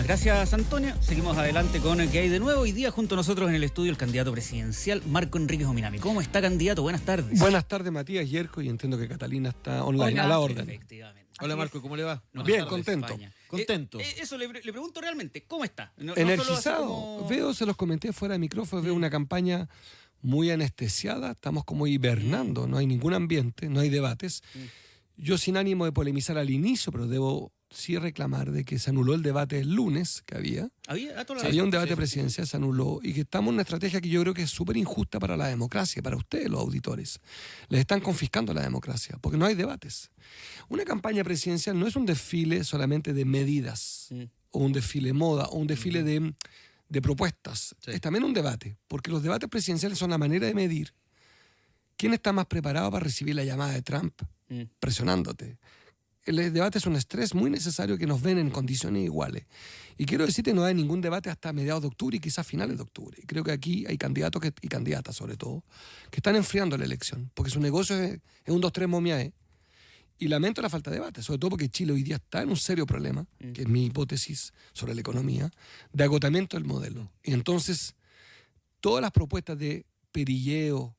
Gracias, Antonio. Seguimos adelante con el que hay de nuevo. Hoy día junto a nosotros en el estudio el candidato presidencial Marco Enríquez Ominami. ¿Cómo está, candidato? Buenas tardes. Buenas tardes, Matías Yerko, y entiendo que Catalina está online. Hola, a la orden. Efectivamente. Hola, Marco, ¿cómo le va? Bien, contento. Contento. Eso le pregunto realmente, ¿cómo está? Energizado. Como... Veo, se los comenté fuera de micrófono, veo una campaña muy anestesiada, estamos como hibernando, no hay ningún ambiente, no hay debates. Yo sin ánimo de polemizar al inicio, pero debo sí reclamar de que se anuló el debate el lunes que había. Había un debate presidencial, se anuló, y que estamos en una estrategia que yo creo que es súper injusta para la democracia, para ustedes, los auditores. Les están confiscando la democracia, porque no hay debates. Una campaña presidencial no es un desfile solamente de medidas, o un desfile de moda, o un desfile de propuestas. Sí. Es también un debate, porque los debates presidenciales son la manera de medir quién está más preparado para recibir la llamada de Trump, presionándote. El debate es un estrés muy necesario que nos ven en condiciones iguales. Y quiero decirte, no hay ningún debate hasta mediados de octubre y quizás finales de octubre. Y creo que aquí hay candidatos y candidatas, sobre todo, que están enfriando la elección, porque su negocio es un 2-3 momiae. Y lamento la falta de debate, sobre todo porque Chile hoy día está en un serio problema, que es mi hipótesis sobre la economía, de agotamiento del modelo. Y entonces, todas las propuestas de perilleo,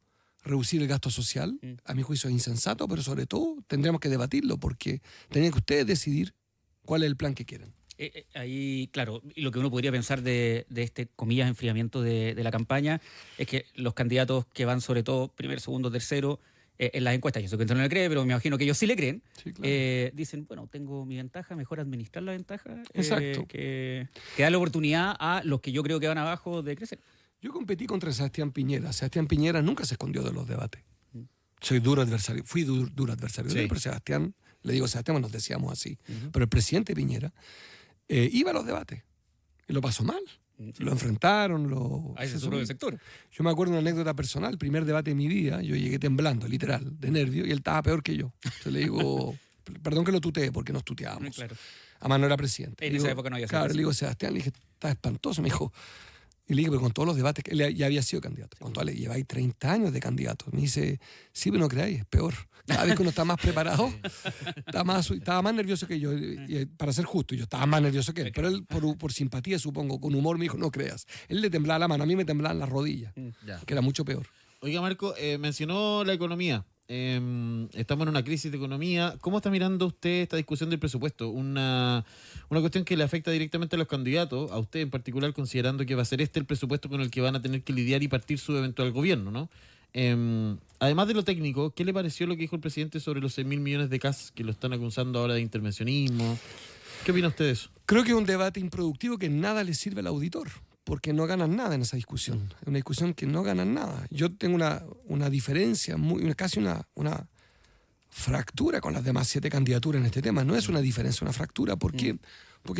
reducir el gasto social, a mi juicio es insensato, pero sobre todo tendríamos que debatirlo, porque tendrían que ustedes decidir cuál es el plan que quieren. Ahí, claro, y lo que uno podría pensar de este, comillas, enfriamiento de la campaña, es que los candidatos que van sobre todo primero, segundo, tercero, en las encuestas, yo sé que no le cree, pero me imagino que ellos sí le creen, sí, claro. Dicen, bueno, tengo mi ventaja, mejor administrar la ventaja, que darle oportunidad a los que yo creo que van abajo de crecer. Yo competí contra Sebastián Piñera. Sebastián Piñera nunca se escondió de los debates. Soy duro adversario, fui duro adversario. Sí. Pero Sebastián, le digo Sebastián, nos decíamos así. Pero el presidente Piñera iba a los debates y lo pasó mal. Sí. Lo enfrentaron, ahí se subió el sector. Yo me acuerdo de una anécdota personal, el primer debate de mi vida, yo llegué temblando, literal, de nervio, y él estaba peor que yo. Entonces le digo, perdón que lo tutee, porque nos tuteábamos. Claro. Además no era presidente. En esa época no había sido. Claro, le digo, Sebastián, le dije, está espantoso, me dijo. Y le dije, pero con todos los debates, que él ya había sido candidato. Con todo, le lleváis 30 años de candidato. Me dice, sí, pero no creáis, es peor. Cada vez que uno está más preparado, estaba más nervioso que yo. Y para ser justo, yo estaba más nervioso que él. Pero él, por simpatía, supongo, con humor, me dijo, no creas. Él le temblaba la mano, a mí me temblaban las rodillas, que era mucho peor. Oiga, Marco, mencionó la economía. Estamos en una crisis de economía. ¿Cómo está mirando usted esta discusión del presupuesto? Una cuestión que le afecta directamente a los candidatos, a usted en particular, considerando que va a ser el presupuesto con el que van a tener que lidiar y partir su eventual gobierno, ¿no? Además de lo técnico, ¿qué le pareció lo que dijo el presidente sobre los 6.000 millones de CAS que lo están acusando ahora de intervencionismo? ¿Qué opina usted de eso? Creo que es un debate improductivo que nada le sirve al auditor, porque no ganan nada en esa discusión. Es una discusión que no ganan nada. Yo tengo una diferencia, casi una fractura con las demás 7 candidaturas en este tema. No es una diferencia, una fractura, porque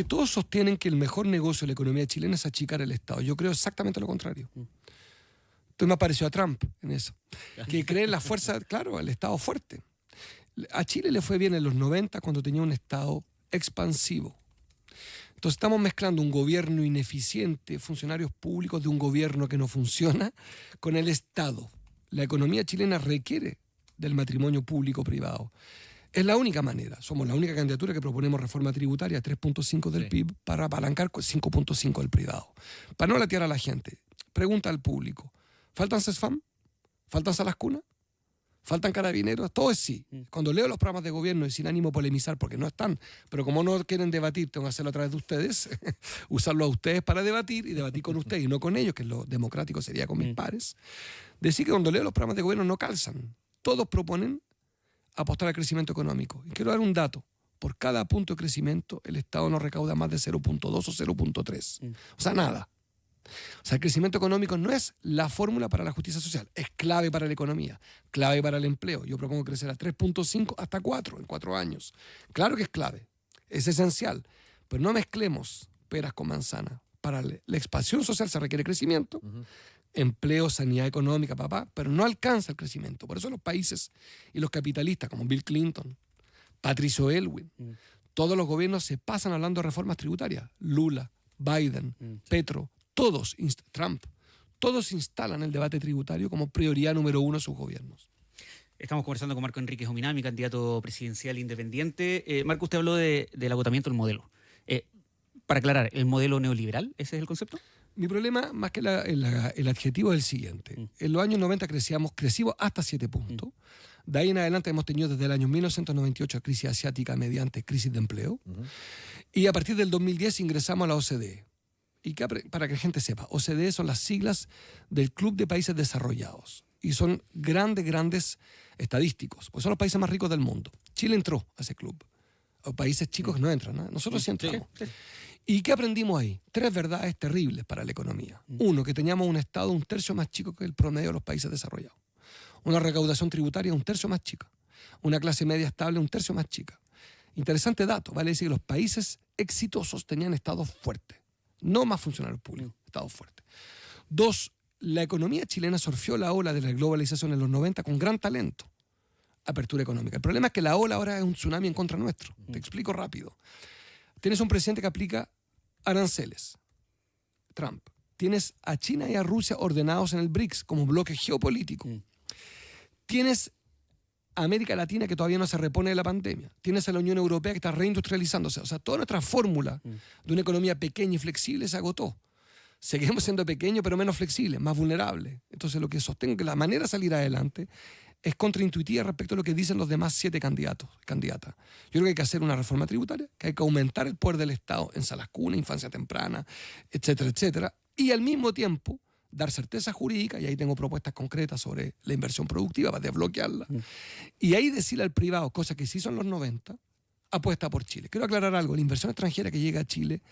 todos sostienen que el mejor negocio de la economía chilena es achicar el Estado. Yo creo exactamente lo contrario. Entonces me apareció a Trump en eso, que cree en la fuerza, claro, el Estado fuerte. A Chile le fue bien en los 90 cuando tenía un Estado expansivo. Entonces estamos mezclando un gobierno ineficiente, funcionarios públicos de un gobierno que no funciona, con el Estado. La economía chilena requiere del matrimonio público-privado. Es la única manera. Somos la única candidatura que proponemos reforma tributaria, 3.5 del PIB, para apalancar 5.5 del privado. Para no latear a la gente. Pregunta al público. ¿Faltan CESFAM? ¿Faltan salas cunas? ¿Faltan carabineros? Todo es sí. Cuando leo los programas de gobierno y sin ánimo polemizar, porque no están, pero como no quieren debatir, tengo que hacerlo a través de ustedes, usarlo a ustedes para debatir y debatir con ustedes y no con ellos, que lo democrático sería con mis pares. Decir que cuando leo los programas de gobierno no calzan. Todos proponen apostar al crecimiento económico. Y quiero dar un dato. Por cada punto de crecimiento, el Estado no recauda más de 0.2 o 0.3. O sea, nada. O sea, el crecimiento económico no es la fórmula para la justicia social, es clave para la economía, clave para el empleo. Yo propongo crecer a 3.5 hasta 4 en 4 años. Claro que es clave, es esencial, pero no mezclemos peras con manzanas. Para la expansión social se requiere crecimiento, empleo, sanidad económica, pero no alcanza el crecimiento. Por eso los países y los capitalistas como Bill Clinton, Patricio Aylwin, todos los gobiernos se pasan hablando de reformas tributarias. Lula, Biden, Petro, Trump, todos instalan el debate tributario como prioridad número 1 de sus gobiernos. Estamos conversando con Marco Enríquez Ominami, candidato presidencial independiente. Marco, usted habló del agotamiento del modelo. Para aclarar, ¿el modelo neoliberal? ¿Ese es el concepto? Mi problema, más que el adjetivo, es el siguiente. En los años 90 crecimos hasta 7 puntos. De ahí en adelante hemos tenido desde el año 1998 crisis asiática mediante crisis de empleo. Y a partir del 2010 ingresamos a la OCDE. Y para que la gente sepa, OCDE son las siglas del Club de Países Desarrollados. Y son grandes estadísticos, porque son los países más ricos del mundo. Chile entró a ese club. O países chicos que no entran, ¿no? Nosotros sí entramos. Sí. ¿Y qué aprendimos ahí? 3 verdades terribles para la economía. Uno, que teníamos un Estado 1/3 más chico que el promedio de los países desarrollados. Una recaudación tributaria 1/3 más chica. Una clase media estable 1/3 más chica. Interesante dato, vale decir que los países exitosos tenían estados fuertes, no más funcionarios públicos, estados fuertes. 2, la economía chilena surfeó la ola de la globalización en los 90 con gran talento. Apertura económica. El problema es que la ola ahora es un tsunami en contra nuestro. Te explico rápido. Tienes un presidente que aplica aranceles, Trump. Tienes a China y a Rusia ordenados en el BRICS como bloque geopolítico. Tienes a América Latina que todavía no se repone de la pandemia. Tienes a la Unión Europea que está reindustrializándose. O sea, toda nuestra fórmula de una economía pequeña y flexible se agotó. Seguimos siendo pequeños pero menos flexibles, más vulnerables. Entonces lo que sostengo que la manera de salir adelante es contraintuitiva respecto a lo que dicen los demás 7 candidatas. Yo creo que hay que hacer una reforma tributaria, que hay que aumentar el poder del Estado en salas cuna, infancia temprana, etcétera, etcétera, y al mismo tiempo dar certeza jurídica, y ahí tengo propuestas concretas sobre la inversión productiva para desbloquearla, y ahí decirle al privado, cosa que se hizo en los 90, apuesta por Chile. Quiero aclarar algo, la inversión extranjera que llega a Chile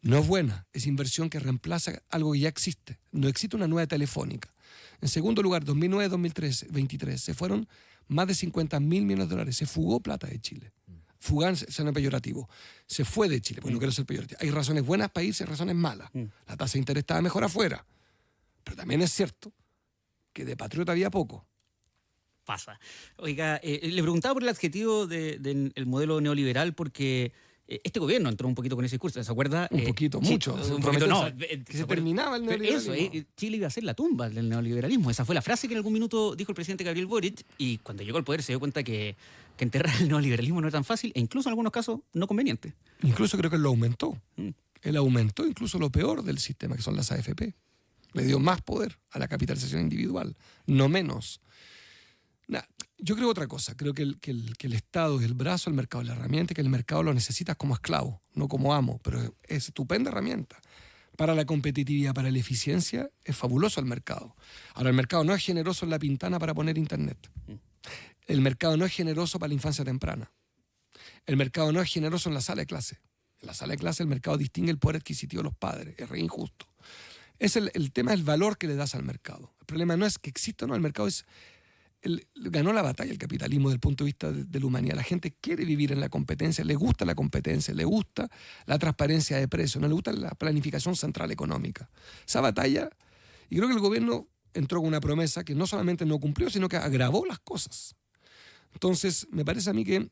no es buena, es inversión que reemplaza algo que ya existe. No existe una nueva telefónica. En segundo lugar, 2009-2023 se fueron más de 50.000 millones de dólares. Se fugó plata de Chile. Fugar suena peyorativo. Se fue de Chile, porque no quiero ser peyorativo. Hay razones buenas para irse, razones malas. La tasa de interés estaba mejor afuera. Pero también es cierto que de patriota había poco. Pasa. Oiga, le preguntaba por el adjetivo del modelo neoliberal porque este gobierno entró un poquito con ese discurso, ¿se acuerda? Un poquito, mucho. Un poquito no. Que se terminaba el neoliberalismo. Eso, Chile iba a ser la tumba del neoliberalismo. Esa fue la frase que en algún minuto dijo el presidente Gabriel Boric, y cuando llegó al poder se dio cuenta que enterrar el neoliberalismo no era tan fácil, e incluso en algunos casos no conveniente. Incluso creo que él lo aumentó. Él aumentó incluso lo peor del sistema, que son las AFP. Le dio más poder a la capitalización individual, no menos. Yo creo otra cosa. Creo que el Estado es el brazo, el mercado es la herramienta, y que el mercado lo necesitas como esclavo, no como amo, pero es estupenda herramienta. Para la competitividad, para la eficiencia, es fabuloso el mercado. Ahora, el mercado no es generoso en la pintana para poner internet. El mercado no es generoso para la infancia temprana. El mercado no es generoso en la sala de clase. En la sala de clase el mercado distingue el poder adquisitivo de los padres. Es re injusto. El tema es el valor que le das al mercado. El problema no es que exista o no, el mercado ganó la batalla el capitalismo desde el punto de vista de la humanidad. La gente quiere vivir en la competencia, le gusta la competencia, le gusta la transparencia de precios, no le gusta la planificación central económica. Esa batalla, y creo que el gobierno entró con una promesa que no solamente no cumplió, sino que agravó las cosas. Entonces, me parece a mí que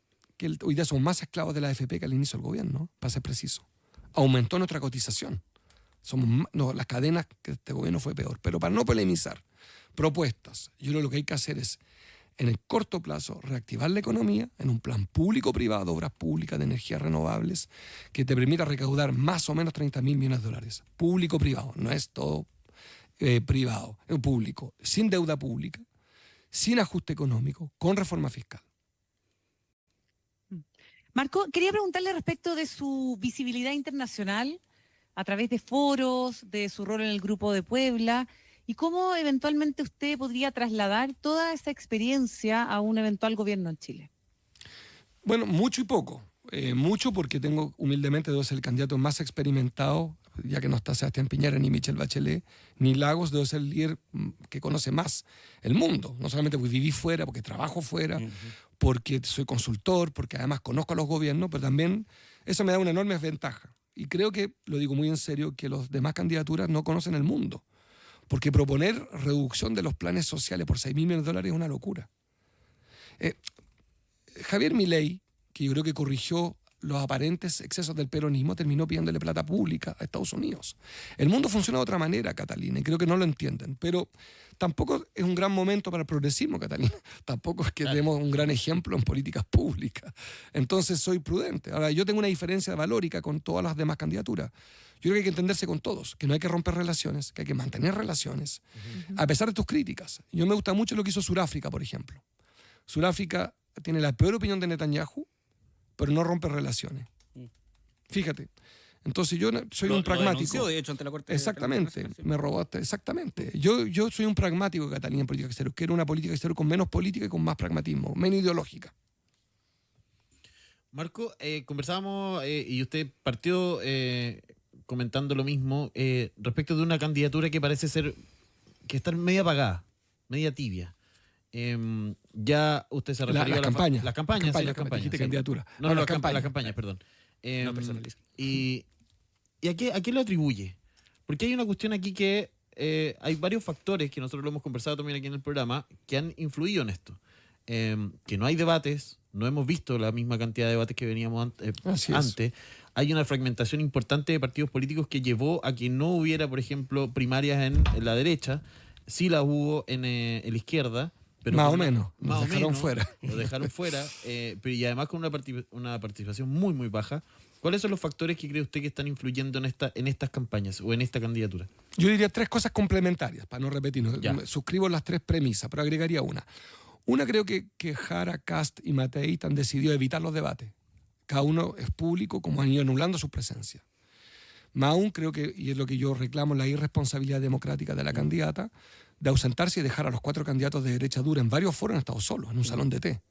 hoy día somos más esclavos de la AFP que al inicio del gobierno, para ser preciso. Aumentó nuestra cotización. Las cadenas que este gobierno fue peor. Pero para no polemizar, propuestas. Yo creo que lo que hay que hacer es, en el corto plazo, reactivar la economía en un plan público-privado de obras públicas de energías renovables que te permita recaudar más o menos 30.000 millones de dólares. Público-privado, no es todo privado, es público, sin deuda pública, sin ajuste económico, con reforma fiscal. Marco, quería preguntarle respecto de su visibilidad internacional a través de foros, de su rol en el Grupo de Puebla, y cómo eventualmente usted podría trasladar toda esa experiencia a un eventual gobierno en Chile. Bueno, mucho y poco. Mucho porque humildemente, debo ser el candidato más experimentado, ya que no está Sebastián Piñera, ni Michelle Bachelet, ni Lagos, debo ser el líder que conoce más el mundo. No solamente porque viví fuera, porque trabajo fuera, porque soy consultor, porque además conozco a los gobiernos, pero también eso me da una enorme ventaja. Y creo que, lo digo muy en serio, que los demás candidaturas no conocen el mundo. Porque proponer reducción de los planes sociales por 6.000 millones de dólares es una locura. Javier Milei, que yo creo que corrigió los aparentes excesos del peronismo, terminó pidiéndole plata pública a Estados Unidos. El mundo funciona de otra manera, Catalina, y creo que no lo entienden. Pero tampoco es un gran momento para el progresismo, Catalina. Tampoco es que demos un gran ejemplo en políticas públicas. Entonces soy prudente. Ahora, yo tengo una diferencia valórica con todas las demás candidaturas. Yo creo que hay que entenderse con todos, que no hay que romper relaciones, que hay que mantener relaciones, a pesar de tus críticas. Yo me gusta mucho lo que hizo Sudáfrica, por ejemplo. Sudáfrica tiene la peor opinión de Netanyahu, pero no rompe relaciones. Fíjate. Entonces yo soy un pragmático. Denunció, de hecho, ante la Corte Exactamente, me robaste, exactamente. Yo soy un pragmático, Catalina, en política exterior. Quiero una política exterior con menos política y con más pragmatismo, menos ideológica. Marco, conversábamos y usted partió comentando lo mismo respecto de una candidatura que parece ser que está media apagada, media tibia. Ya usted se refirió a las campañas. Las campañas, sí, las campañas. Dijiste Sí. candidatura. No, las campañas. las campañas, perdón. No personaliza. ¿Y a qué lo atribuye? Porque hay una cuestión aquí que hay varios factores que nosotros lo hemos conversado también aquí en el programa que han influido en esto. Que no hay debates, no hemos visto la misma cantidad de debates que veníamos antes. Hay una fragmentación importante de partidos políticos que llevó a que no hubiera, por ejemplo, primarias en la derecha. Sí las hubo en la izquierda. Pero más o menos, nos dejaron fuera. Lo dejaron fuera, y además con una participación muy, muy baja. ¿Cuáles son los factores que cree usted que están influyendo en estas campañas o en esta candidatura? Yo diría tres cosas complementarias, para no repetirnos. Suscribo las tres premisas, pero agregaría una. Una, creo que Jara, Kast y Matei han decidido evitar los debates. Cada uno es público, como han ido anulando su presencia. Más aún creo que, y es lo que yo reclamo, la irresponsabilidad democrática de la candidata, de ausentarse y dejar a los 4 candidatos de derecha dura en varios foros, han estado solos, en un salón de té.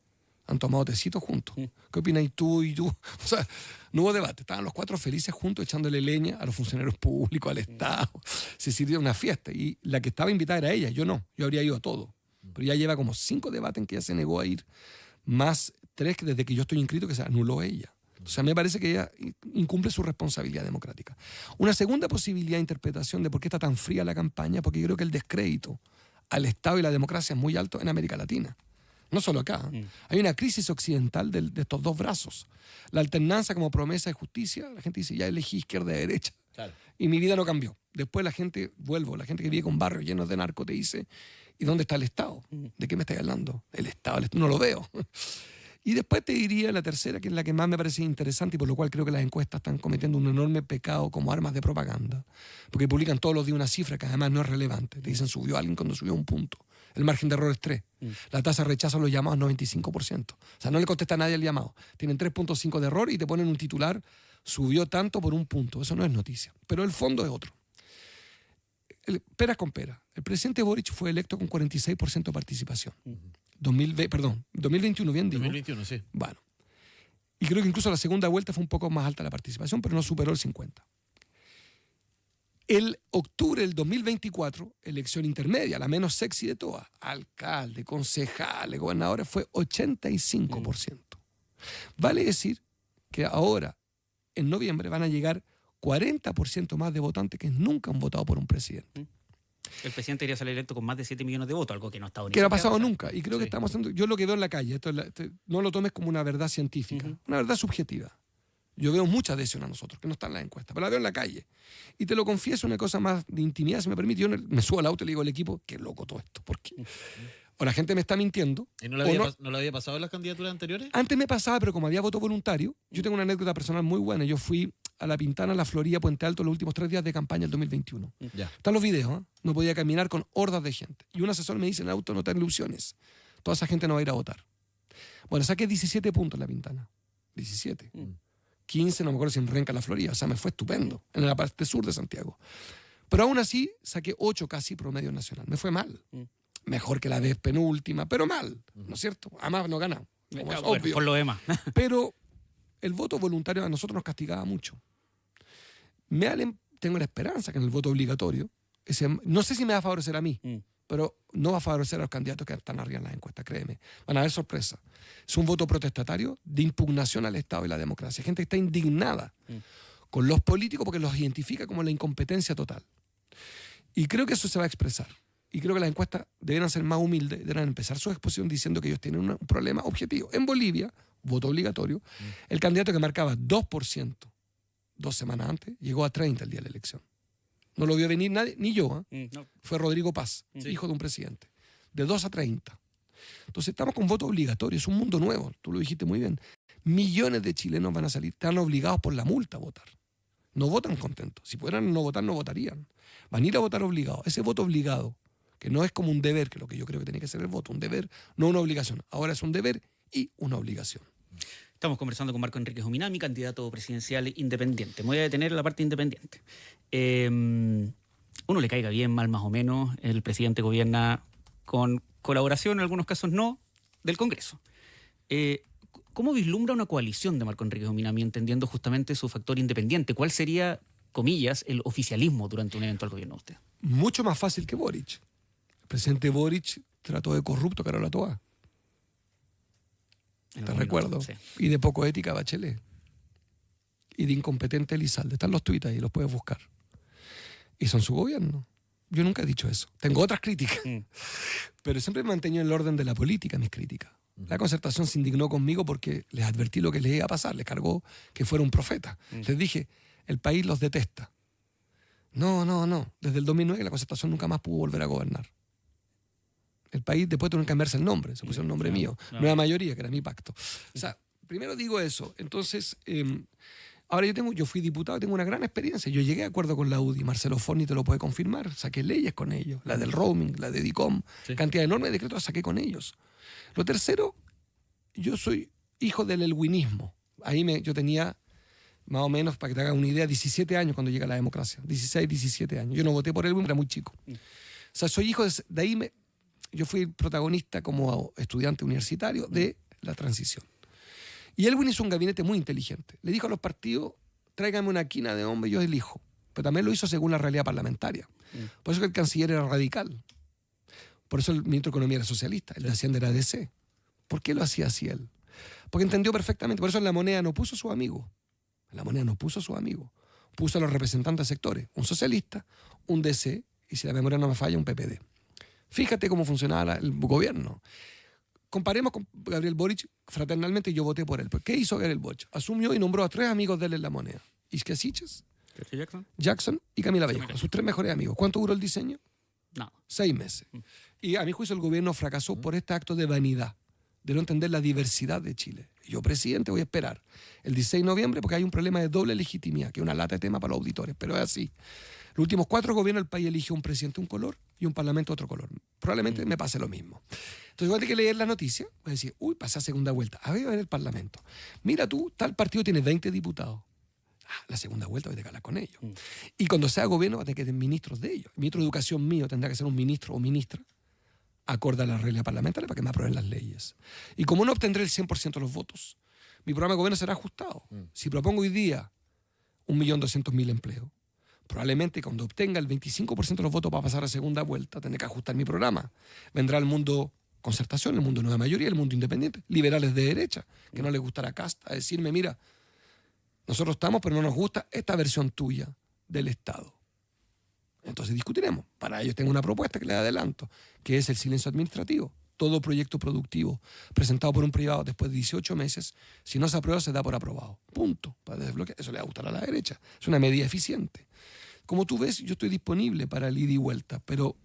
Han tomado tecitos juntos. ¿Qué opináis tú y tú? O sea, no hubo debate. Estaban los 4 felices juntos echándole leña a los funcionarios públicos, al Estado. Se sirvió una fiesta. Y la que estaba invitada era ella, yo no. Yo habría ido a todo. Pero ya lleva como 5 debates en que ella se negó a ir, más 3 que desde que yo estoy inscrito que se anuló ella. O sea, me parece que ella incumple su responsabilidad democrática. Una segunda posibilidad de interpretación de por qué está tan fría la campaña, porque yo creo que el descrédito al Estado y la democracia es muy alto en América Latina. No solo acá. Hay una crisis occidental de estos dos brazos. La alternancia como promesa de justicia, la gente dice, ya elegí izquierda y derecha. Claro. Y mi vida no cambió. Después la gente, la gente que vive con barrios llenos de narco te dice, ¿y dónde está el Estado? ¿De qué me estás hablando? El Estado no lo veo. Y después te diría la tercera, que es la que más me parece interesante y por lo cual creo que las encuestas están cometiendo un enorme pecado como armas de propaganda. Porque publican todos los días una cifra que además no es relevante. Te dicen subió alguien cuando subió un punto. El margen de error es 3. La tasa de rechazo a los llamados es 95%. O sea, no le contesta a nadie el llamado. Tienen 3.5 de error y te ponen un titular, subió tanto por un punto. Eso no es noticia. Pero el fondo es otro. Peras con peras. El presidente Boric fue electo con 46% de participación. 2021, bien digo. 2021, sí. Bueno. Y creo que incluso la segunda vuelta fue un poco más alta la participación, pero no superó el 50%. El octubre del 2024, elección intermedia, la menos sexy de todas, alcalde, concejales, gobernadores, fue 85%. Vale decir que ahora, en noviembre, van a llegar 40% más de votantes que nunca han votado por un presidente. El presidente iría a salir electo con más de 7 millones de votos, algo que no ha estado ni Que no ha siquiera pasado pasando. nunca. Y creo que estamos haciendo. Yo lo que veo en la calle, no lo tomes como una verdad científica, una verdad subjetiva. Yo veo mucha adhesión a nosotros, que no está en la encuesta, pero la veo en la calle. Y te lo confieso, una cosa más de intimidad, si me permite. Yo me subo al auto y le digo al equipo, qué loco todo esto. ¿Por qué? O la gente me está mintiendo. ¿Y no le había pasado en las candidaturas anteriores? Antes me pasaba, pero como había voto voluntario, yo tengo una anécdota personal muy buena. Yo fui a La Pintana, La Florida, Puente Alto los últimos 3 días de campaña del 2021. Ya. Están los videos, ¿eh? No podía caminar con hordas de gente. Y un asesor me dice en el auto, no te ilusiones. Toda esa gente no va a ir a votar. Bueno, saqué 17 puntos en La Pintana. 17. 15, no me acuerdo si en Renca, La Florida. O sea, me fue estupendo. En la parte sur de Santiago. Pero aún así, saqué 8 casi promedio nacional. Me fue mal. Mejor que la vez penúltima, pero mal. ¿No es cierto? Además, no ganamos. Como es obvio. Por lo demás. Pero el voto voluntario a nosotros nos castigaba mucho. Tengo la esperanza que en el voto obligatorio, no sé si me va a favorecer a mí, pero no va a favorecer a los candidatos que están arriba en las encuestas, créeme. Van a haber sorpresas. Es un voto protestatario de impugnación al Estado y la democracia. Gente que está indignada con los políticos porque los identifica como la incompetencia total. Y creo que eso se va a expresar. Y creo que las encuestas deberán ser más humildes, deberán empezar su exposición diciendo que ellos tienen un problema objetivo. En Bolivia, voto obligatorio, el candidato que marcaba 2% 2 semanas antes, llegó a 30 el día de la elección. No lo vio venir nadie, ni yo. No. Fue Rodrigo Paz, hijo de un presidente. De 2 a 30. Entonces estamos con voto obligatorio, es un mundo nuevo, tú lo dijiste muy bien. Millones de chilenos van a salir, están obligados por la multa a votar. No votan contentos. Si pudieran no votar, no votarían. Van a ir a votar obligados. Ese voto obligado, que no es como un deber, que es lo que yo creo que tiene que ser el voto, un deber, no una obligación. Ahora es un deber y una obligación. Estamos conversando con Marco Enríquez Ominami, candidato presidencial independiente. Me voy a detener en la parte independiente. Uno le caiga bien, mal más o menos. El presidente gobierna con colaboración, en algunos casos no, del Congreso. ¿Cómo vislumbra una coalición de Marco Enríquez Ominami, entendiendo justamente su factor independiente? ¿Cuál sería, comillas, el oficialismo durante un eventual gobierno de usted? Mucho más fácil que Boric. El presidente Boric trató de corrupto a Carola Toa. Te recuerdo. Sí. Y de poco ética Bachelet. Y de incompetente Elizalde. Están los tuits ahí, los puedes buscar. Y son su gobierno. Yo nunca he dicho eso. Tengo otras críticas. Pero siempre he mantenido en el orden de la política mis críticas. La Concertación se indignó conmigo porque les advertí lo que les iba a pasar. Les cargó que fuera un profeta. Les dije, el país los detesta. No. Desde el 2009 la Concertación nunca más pudo volver a gobernar. El país después tuvo que cambiarse el nombre. Se puso el nombre mío. Nueva mayoría, que era mi pacto. O sea, primero digo eso. Entonces, ahora yo fui diputado y tengo una gran experiencia. Yo llegué a acuerdo con la UDI. Marcelo Forni te lo puede confirmar. Saqué leyes con ellos. La del roaming, la de DICOM. Sí. Cantidad enorme de decretos saqué con ellos. Lo tercero, yo soy hijo del elwinismo. Ahí yo tenía, más o menos, para que te hagas una idea, 17 años cuando llega la democracia. 16, 17 años. Yo no voté por Elwin, era muy chico. O sea, soy hijo de ahí. Yo fui protagonista como estudiante universitario de la transición. Y Elwin hizo un gabinete muy inteligente. Le dijo a los partidos, tráigame una quina de hombre y yo elijo. Pero también lo hizo según la realidad parlamentaria. Por eso que el canciller era radical. Por eso el ministro de Economía era socialista. El de Hacienda era DC. ¿Por qué lo hacía así él? Porque entendió perfectamente. Por eso en la moneda no puso a su amigo. En la moneda no puso a su amigo. Puso a los representantes de sectores. Un socialista, un DC y, si la memoria no me falla, un PPD. Fíjate cómo funcionaba el gobierno. Comparemos con Gabriel Boric, fraternalmente yo voté por él. ¿Qué hizo Gabriel Boric? Asumió y nombró a 3 amigos de él en la moneda. Isque Siches, Jackson y Camila Vallejo, sus 3 mejores amigos. ¿Cuánto duró el diseño? No. 6 meses. Y a mi juicio el gobierno fracasó por este acto de vanidad, de no entender la diversidad de Chile. Yo, presidente, voy a esperar el 16 de noviembre porque hay un problema de doble legitimidad, que es una lata de tema para los auditores, pero es así. Los últimos 4 gobiernos del país eligió un presidente un color y un parlamento otro color. Probablemente me pase lo mismo. Entonces voy a tener que leer la noticia, voy a decir, pasé a segunda vuelta, a ver el parlamento. Mira tú, tal partido tiene 20 diputados. La segunda vuelta voy a tener que hablar con ellos. Y cuando sea gobierno va a tener que tener ministros de ellos. El ministro de Educación mío tendrá que ser un ministro o ministra acorde a la regla parlamentaria para que me aprueben las leyes. Y como no obtendré el 100% de los votos, mi programa de gobierno será ajustado. Si propongo hoy día 1.200.000 empleos, probablemente cuando obtenga el 25% de los votos para pasar a segunda vuelta, tendré que ajustar mi programa. Vendrá el mundo concertación, el mundo nueva mayoría, el mundo independiente, liberales de derecha, que no les gustará Casta, a decirme, mira, nosotros estamos, pero no nos gusta esta versión tuya del Estado. Entonces discutiremos. Para ello tengo una propuesta que les adelanto, que es el silencio administrativo. Todo proyecto productivo presentado por un privado después de 18 meses, si no se aprueba, se da por aprobado. Punto. Para desbloquear. Eso le va a gustar a la derecha. Es una medida eficiente. Como tú ves, yo estoy disponible para el ida y vuelta, pero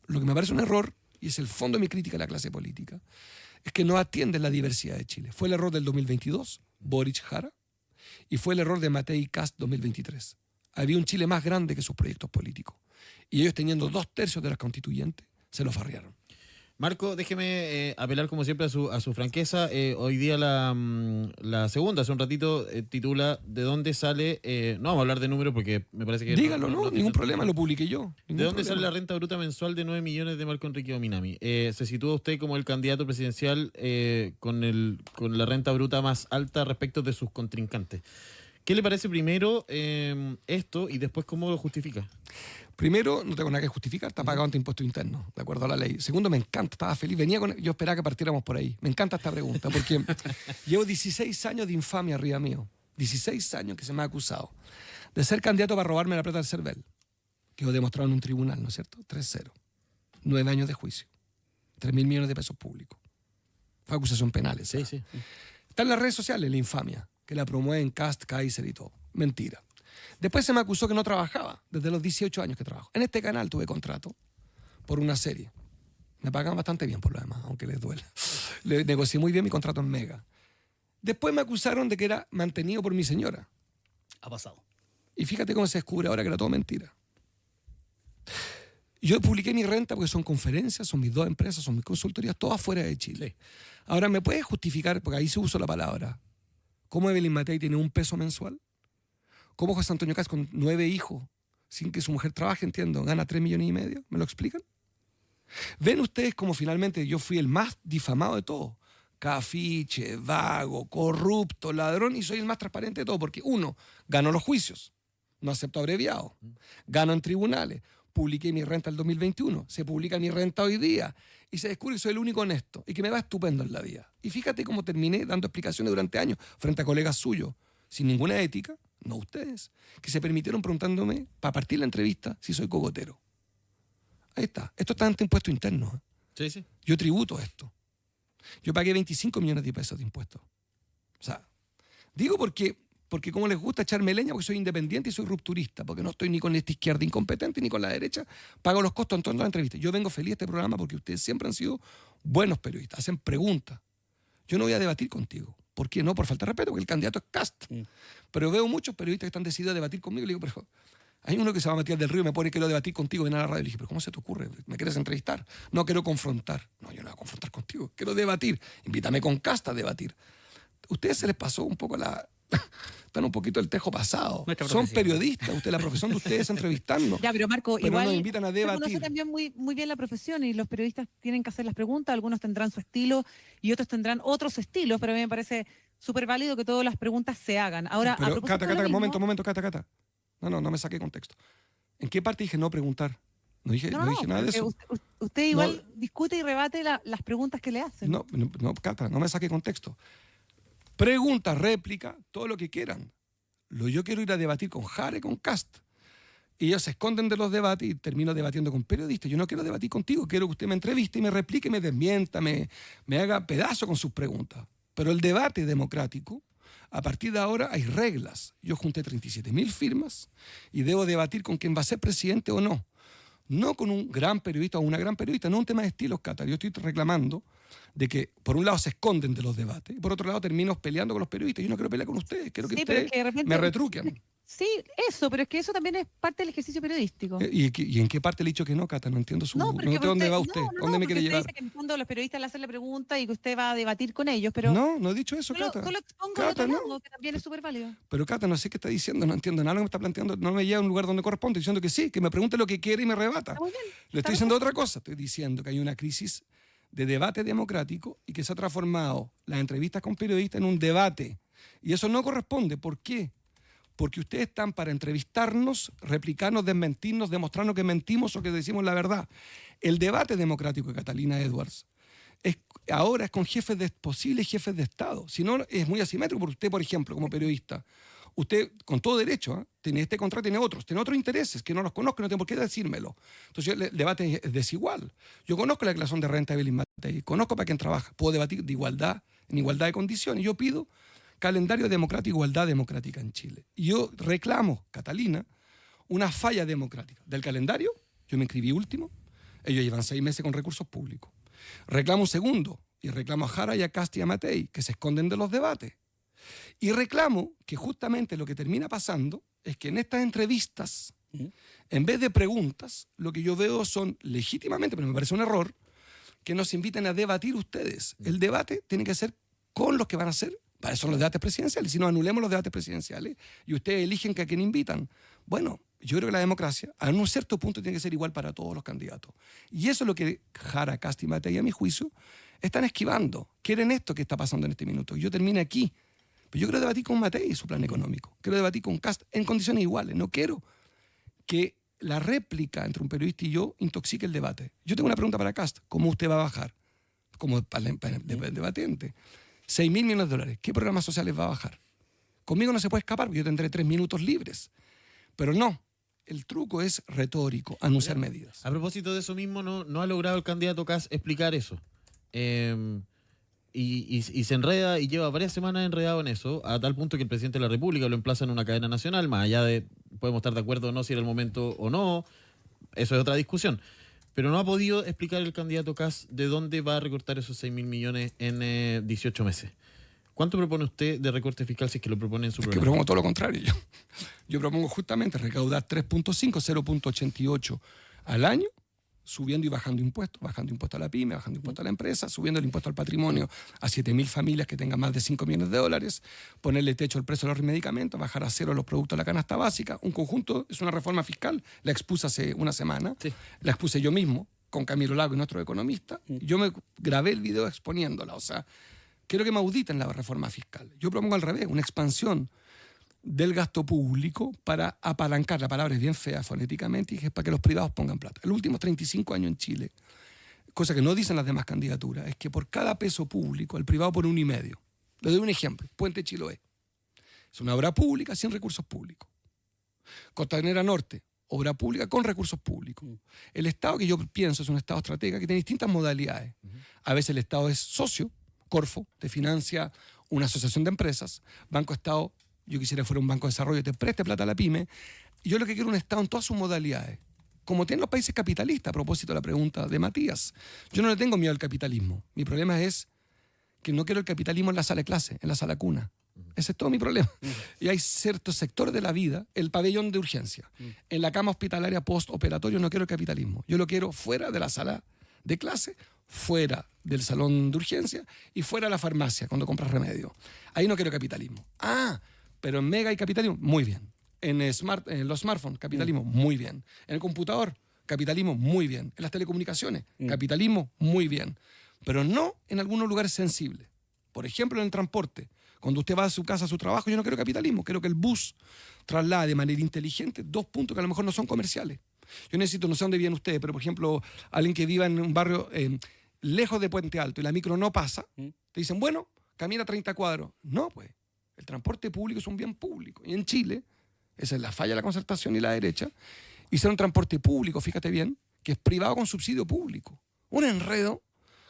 lo que me parece un error, y es el fondo de mi crítica a la clase política, es que no atienden la diversidad de Chile. Fue el error del 2022, Boric Jara, y fue el error de Matei Kast 2023. Había un Chile más grande que sus proyectos políticos. Y ellos, teniendo 2/3 de las constituyentes, se lo farrearon. Marco, déjeme apelar como siempre a su franqueza. Hoy día la segunda, hace un ratito, titula ¿de dónde sale? No vamos a hablar de números porque me parece que... Dígalo, no, ningún problema, lo publiqué yo. ¿De dónde sale la renta bruta mensual de 9 millones de Marco Enríquez Ominami? Se sitúa usted como el candidato presidencial con la renta bruta más alta respecto de sus contrincantes. ¿Qué le parece primero esto y después cómo lo justifica? Primero, no tengo nada que justificar, está pagado ante impuesto interno, de acuerdo a la ley. Segundo, me encanta, estaba feliz, yo esperaba que partiéramos por ahí. Me encanta esta pregunta, porque llevo 16 años de infamia arriba mío. 16 años que se me ha acusado de ser candidato para robarme la plata del CERVEL. Quedó demostrado en un tribunal, ¿no es cierto? 3-0. 9 años de juicio. 3.000 millones de pesos públicos. Fue acusación penal. Sí. Está en las redes sociales la infamia, que la promueven Kast, Kaiser y todo. Mentira. Después se me acusó que no trabajaba, desde los 18 años que trabajo. En este canal tuve contrato por una serie. Me pagan bastante bien por lo demás, aunque les duela. Le negocié muy bien mi contrato en Mega. Después me acusaron de que era mantenido por mi señora. Ha pasado. Y fíjate cómo se descubre ahora que era todo mentira. Yo publiqué mi renta porque son conferencias, son mis 2 empresas, son mis consultorías, todas fuera de Chile. Ahora, ¿me puedes justificar, porque ahí se usó la palabra, cómo Evelyn Matei tiene un peso mensual? ¿Cómo José Antonio Kast, con 9 hijos, sin que su mujer trabaje, entiendo, gana 3,5 millones? ¿Me lo explican? ¿Ven ustedes cómo finalmente yo fui el más difamado de todos? Cafiche, vago, corrupto, ladrón, y soy el más transparente de todo, porque uno, gano los juicios, no acepto abreviados, gano en tribunales, publiqué mi renta el 2021, se publica mi renta hoy día, y se descubre que soy el único honesto, y que me va estupendo en la vida. Y fíjate cómo terminé dando explicaciones durante años frente a colegas suyos, sin ninguna ética, no ustedes, que se permitieron preguntándome, para partir la entrevista, si soy cogotero. Ahí está. Esto está ante impuesto interno. ¿Eh? Sí, sí. Yo tributo esto. Yo pagué 25 millones de pesos de impuestos. O sea, digo porque como les gusta echarme leña, porque soy independiente y soy rupturista, porque no estoy ni con esta izquierda incompetente ni con la derecha, pago los costos en todas las entrevistas. Yo vengo feliz a este programa porque ustedes siempre han sido buenos periodistas, hacen preguntas. Yo no voy a debatir contigo. ¿Por qué no? Por falta de respeto, porque el candidato es Kast. Pero veo muchos periodistas que están decididos a debatir conmigo y le digo, pero hay uno que se llama Matías del Río y me pone que quiero debatir contigo, ven a la radio. Le dije, pero ¿cómo se te ocurre? ¿Me quieres entrevistar? No, quiero confrontar. No, yo no voy a confrontar contigo, quiero debatir. Invítame con Kast a debatir. ¿A ustedes se les pasó un poco están un poquito el tejo pasado? Son periodistas, la profesión de ustedes es entrevistarnos. Ya, pero Marco, pero igual nos invitan a debatir. conoce también muy bien la profesión y los periodistas tienen que hacer las preguntas, algunos tendrán su estilo y otros tendrán otros estilos, pero a mí me parece súper válido que todas las preguntas se hagan. Ahora, pero, a propósito de lo Cata, mismo, momento, Cata. No me saqué contexto. ¿En qué parte dije no preguntar? No dije nada de eso. Usted igual discute y rebate las preguntas que le hacen. No, Cata, no me saqué contexto. Preguntas, réplica, todo lo que quieran. Yo quiero ir a debatir con Jara y con Kast. Y ellos se esconden de los debates y termino debatiendo con periodistas. Yo no quiero debatir contigo, quiero que usted me entreviste y me replique, me desmienta, me haga pedazo con sus preguntas. Pero el debate democrático, a partir de ahora hay reglas. Yo junté 37.000 firmas y debo debatir con quién va a ser presidente o no. No con un gran periodista o una gran periodista, no un tema de estilos, Cata. Yo estoy reclamando de que por un lado se esconden de los debates y por otro lado termino peleando con los periodistas. Yo no quiero pelear con ustedes, quiero que ustedes me retruquen. Sí, eso, pero es que eso también es parte del ejercicio periodístico. ¿Y en qué parte le he dicho que no, Cata? No entiendo No, no sé dónde va usted, dónde me quiere llevar. Usted dice que en el fondo los periodistas le hacen la pregunta y que usted va a debatir con ellos, pero... No he dicho eso, Cata. Solo expongo el otro lado, que también es súper válido. Pero Cata, no sé qué está diciendo, no entiendo nada lo que me está planteando, no me lleva a un lugar donde corresponde, diciendo que sí, que me pregunte lo que quiere y me rebata. Está muy bien. Le estoy diciendo otra cosa, estoy diciendo que hay una crisis de debate democrático y que se ha transformado las entrevistas con periodistas en un debate. Y eso no corresponde. ¿Por qué? Porque ustedes están para entrevistarnos, replicarnos, desmentirnos, demostrarnos que mentimos o que decimos la verdad. El debate democrático de Catalina Edwards ahora es con posibles jefes de Estado. Si no, es muy asimétrico, porque usted, por ejemplo, como periodista, usted, con todo derecho, tiene este contrato, tiene otros intereses que no los conozco, no tengo por qué decírmelo. Entonces, el debate es desigual. Yo conozco la declaración de renta de Evelyn Matei, conozco para quién trabaja, puedo debatir de igualdad, en igualdad de condiciones. Yo pido calendario democrático, igualdad democrática en Chile. Y yo reclamo, Catalina, una falla democrática. Del calendario, yo me inscribí último, ellos llevan 6 meses con recursos públicos. Reclamo un segundo, y reclamo a Jara y a Kast y a Matei, que se esconden de los debates. Y reclamo que justamente lo que termina pasando es que en estas entrevistas, en vez de preguntas, lo que yo veo son legítimamente, pero me parece un error, que nos inviten a debatir ustedes. El debate tiene que ser con los que van a ser. Para eso son los debates presidenciales. Si no, anulemos los debates presidenciales y ustedes eligen que a quién invitan. Bueno, yo creo que la democracia, a un cierto punto, tiene que ser igual para todos los candidatos. Y eso es lo que Jara, Kast y Matei, a mi juicio, están esquivando. Quieren esto que está pasando en este minuto. Yo termino aquí. Pero yo quiero debatir con Matei y su plan económico. Quiero debatir con Kast en condiciones iguales. No quiero que la réplica entre un periodista y yo intoxique el debate. Yo tengo una pregunta para Kast. ¿Cómo usted va a bajar? Como debatiente. 6.000 millones de dólares. ¿Qué programas sociales va a bajar? Conmigo no se puede escapar porque yo tendré 3 minutos libres. Pero no. El truco es retórico, anunciar medidas. A propósito de eso mismo, no ha logrado el candidato Kast explicar eso. y se enreda y lleva varias semanas enredado en eso, a tal punto que el presidente de la República lo emplaza en una cadena nacional, más allá de, podemos estar de acuerdo o no si era el momento o no, eso es otra discusión. Pero no ha podido explicar el candidato Kast de dónde va a recortar esos 6.000 millones en 18 meses. ¿Cuánto propone usted de recorte fiscal si es que lo propone en su Es que programa? propongo todo lo contrario. Yo propongo justamente recaudar 3.5, 0.88 al año, subiendo y bajando impuestos a la pyme, bajando impuestos a la empresa, subiendo el impuesto al patrimonio a 7.000 familias que tengan más de 5 millones de dólares, ponerle techo al precio de los medicamentos, bajar a cero los productos de la canasta básica. Un conjunto, es una reforma fiscal, la expuse hace una semana, Sí. la expuse yo mismo con Camilo Lago y nuestro economista. Yo me grabé el video exponiéndola, o sea, quiero que me auditen la reforma fiscal. Yo propongo al revés, una expansión del gasto público para apalancar, la palabra es bien fea fonéticamente, y es para que los privados pongan plata. En los últimos 35 años en Chile, cosa que no dicen las demás candidaturas, es que por cada peso público el privado pone 1,5. Le doy un ejemplo, Puente Chiloé. Es una obra pública sin recursos públicos. Costanera Norte, obra pública con recursos públicos. El Estado, que yo pienso es un Estado estratega que tiene distintas modalidades. A veces el Estado es socio, Corfo, te financia una asociación de empresas, Banco Estado, yo quisiera que fuera un banco de desarrollo, te preste plata a la pyme. Y yo lo que quiero es un Estado en todas sus modalidades, como tienen los países capitalistas, a propósito de la pregunta de Matías. Yo no le tengo miedo al capitalismo. Mi problema es que no quiero el capitalismo en la sala de clase, en la sala cuna. Ese es todo mi problema. Y hay ciertos sectores de la vida, el pabellón de urgencia, en la cama hospitalaria postoperatorio no quiero el capitalismo. Yo lo quiero fuera de la sala de clase, fuera del salón de urgencia y fuera de la farmacia cuando compras remedio. Ahí no quiero capitalismo. Pero en Mega hay capitalismo, muy bien. En los smartphones, capitalismo, muy bien. En el computador, capitalismo, muy bien. En las telecomunicaciones, capitalismo, muy bien. Pero no en algunos lugares sensibles. Por ejemplo, en el transporte. Cuando usted va a su casa, a su trabajo, yo no quiero capitalismo. Quiero que el bus traslade de manera inteligente 2 puntos que a lo mejor no son comerciales. Yo necesito, no sé dónde viven ustedes, pero por ejemplo, alguien que viva en un barrio lejos de Puente Alto y la micro no pasa, te dicen, bueno, camina 30 cuadros. No, pues. El transporte público es un bien público. Y en Chile, esa es la falla de la concertación y la derecha, hicieron un transporte público, fíjate bien, que es privado con subsidio público. Un enredo,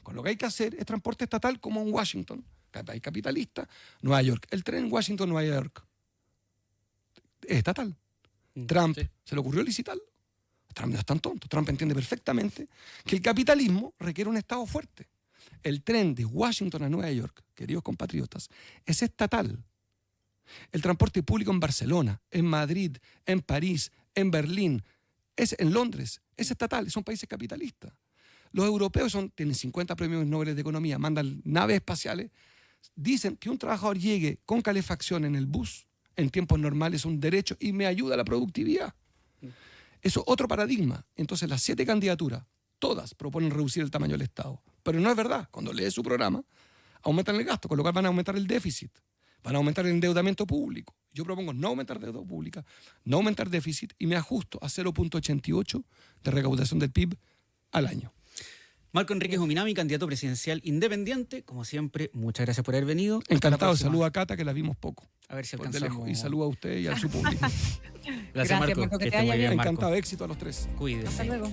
con lo que hay que hacer es transporte estatal como en Washington, país capitalista, Nueva York. El tren en Washington, Nueva York, es estatal. Trump se le ocurrió licitarlo. Trump no es tan tonto. Trump entiende perfectamente que el capitalismo requiere un Estado fuerte. El tren de Washington a Nueva York, queridos compatriotas, es estatal. El transporte público en Barcelona, en Madrid, en París, en Berlín, en Londres, es estatal, son países capitalistas. Los europeos tienen 50 premios Nobel de Economía, mandan naves espaciales, dicen que un trabajador llegue con calefacción en el bus en tiempos normales es un derecho y me ayuda a la productividad. Eso es otro paradigma. Entonces las 7 candidaturas, todas proponen reducir el tamaño del Estado. Pero no es verdad. Cuando lees su programa, aumentan el gasto, con lo cual van a aumentar el déficit. Van a aumentar el endeudamiento público. Yo propongo no aumentar deuda pública, no aumentar déficit y me ajusto a 0.88 de recaudación del PIB al año. Marco Enríquez Ominami, candidato presidencial independiente. Como siempre, muchas gracias por haber venido. Encantado. Saludo a Cata, que la vimos poco. A ver si Por de alcanzamos. lejos. Y saludo a usted y a su público. Gracias, Marco. Marco, que te esté vaya muy bien. Marco. Encantado. Éxito a los 3. Cuídese. Hasta luego.